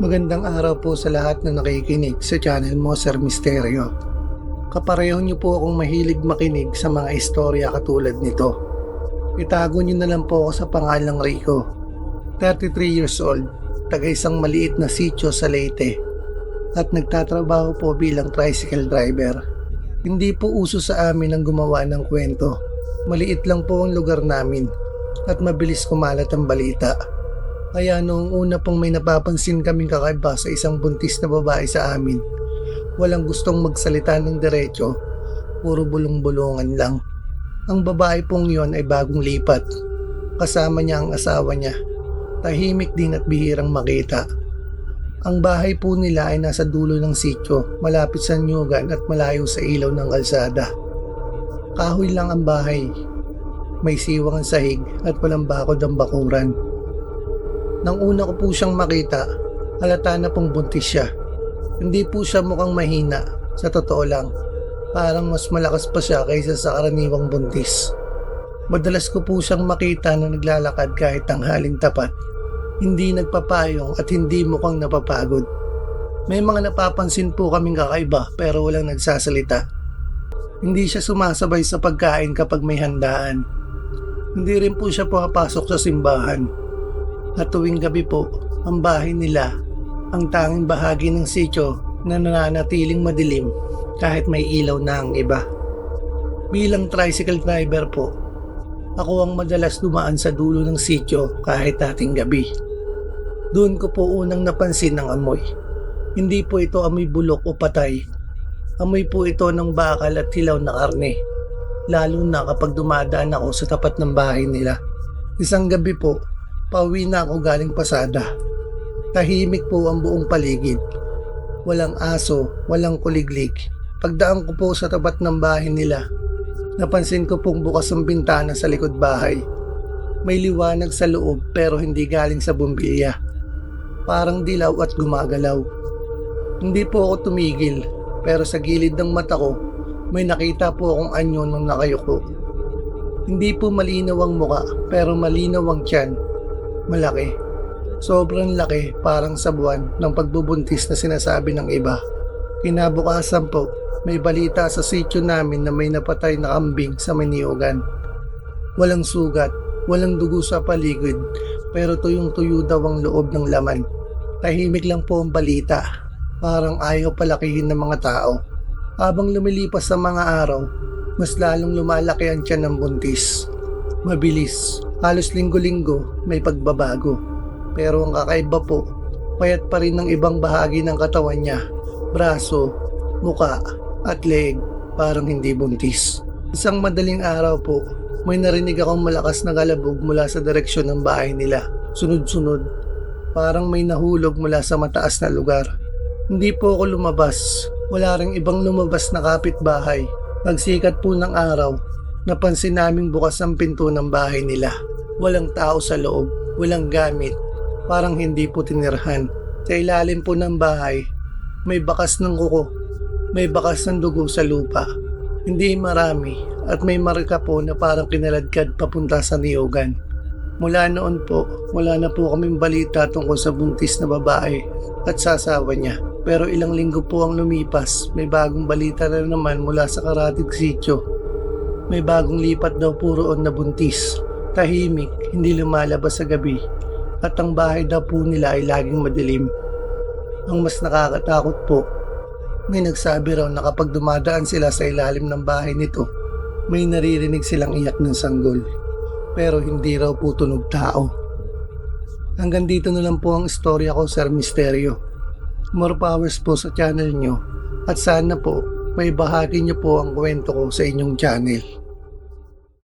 Magandang araw po sa lahat na nakikinig sa channel mo, Sir Misterio. Kapareho niyo po akong mahilig makinig sa mga istorya katulad nito. Itago niyo na lang po ako sa pangalang Rico. 33 years old, taga isang maliit na sitio sa Leyte. At nagtatrabaho po bilang tricycle driver. Hindi po uso sa amin ang gumawa ng kwento. Maliit lang po ang lugar namin at mabilis kumalat ang balita. Kaya noong una pong may napapansin kaming kakaiba sa isang buntis na babae sa amin, walang gustong magsalita ng diretso, puro bulong-bulungan lang. Ang babae pong yon ay bagong lipat. Kasama niya ang asawa niya. Tahimik din at bihirang makita. Ang bahay po nila ay nasa dulo ng sitio, malapit sa nyugan at malayo sa ilaw ng kalsada. Kahoy lang ang bahay. May siwang ang sahig at walang bakod ang bakuran. Nang una ko po siyang makita, halata na pong buntis siya. Hindi po siya mukhang mahina, sa totoo lang. Parang mas malakas pa siya kaysa sa karaniwang buntis. Madalas ko po siyang makita na naglalakad kahit tanghaling tapat. Hindi nagpapayong at hindi mukhang napapagod. May mga napapansin po kaming kakaiba pero walang nagsasalita. Hindi siya sumasabay sa pagkain kapag may handaan. Hindi rin po siya pumapasok sa simbahan. At tuwing gabi po, ang bahay nila, ang tanging bahagi ng sitio na nananatiling madilim kahit may ilaw na ang iba. Bilang tricycle driver po, ako ang madalas dumaan sa dulo ng sitio kahit dating gabi. Doon ko po unang napansin ang amoy. Hindi po ito amoy bulok o patay. Amoy po ito ng bakal at hilaw na karne. Lalo na kapag dumadaan ako sa tapat ng bahay nila. Isang gabi po, pauwi na ako galing pasada. Tahimik po ang buong paligid. Walang aso, walang kuliglig. Pagdaan ko po sa tapat ng bahay nila, napansin ko pong bukas ang bintana sa likod bahay. May liwanag sa loob pero hindi galing sa bumbilya. Parang dilaw at gumagalaw. Hindi po ako tumigil pero sa gilid ng mata ko, may nakita po akong anyo nung nakayuko. Hindi po malinaw ang muka pero malinaw ang tiyan. Malaki. Sobrang laki, parang sa buwan ng pagbubuntis na sinasabi ng iba. Kinabukasan po, may balita sa sitio namin na may napatay na kambing sa Maniogan. Walang sugat, walang dugo sa paligid, pero tuyong-tuyo daw ang loob ng laman. Tahimik lang po ang balita, parang ayaw palakihin ng mga tao. Habang lumilipas sa mga araw, mas lalong lumalaki ang tiyan ng buntis. Mabilis, halos linggo-linggo may pagbabago. Pero ang kakaiba po, payat pa rin ng ibang bahagi ng katawan niya. Braso, muka, at leeg, parang hindi buntis. Isang madaling araw po, may narinig akong malakas na galabog mula sa direksyon ng bahay nila. Sunod-sunod, parang may nahulog mula sa mataas na lugar. Hindi po ako lumabas. Wala ring ibang lumabas na kapitbahay. Pagsikat po ng araw, napansin naming bukas ang pinto ng bahay nila. Walang tao sa loob, walang gamit, parang hindi po tinirhan. Sa ilalim po ng bahay, may bakas ng kuko, may bakas ng dugo sa lupa. Hindi marami at may marka po na parang kinaladkad papunta sa niyugan. Mula noon po, wala na po kaming balita tungkol sa buntis na babae at sasawa niya. Pero ilang linggo po ang lumipas, may bagong balita na naman mula sa karatig sitio. May bagong lipat daw po roon na buntis. Tahimik, hindi lumalabas sa gabi. At ang bahay daw po nila ay laging madilim. Ang mas nakakatakot po, may nagsabi raw na kapag dumadaan sila sa ilalim ng bahay nito, may naririnig silang iyak ng sanggol. Pero hindi raw po tunog tao. Hanggang dito na lang po ang istorya ko, Sir Misterio. More powers po sa channel nyo at sana po may bahagi nyo po ang kwento ko sa inyong channel.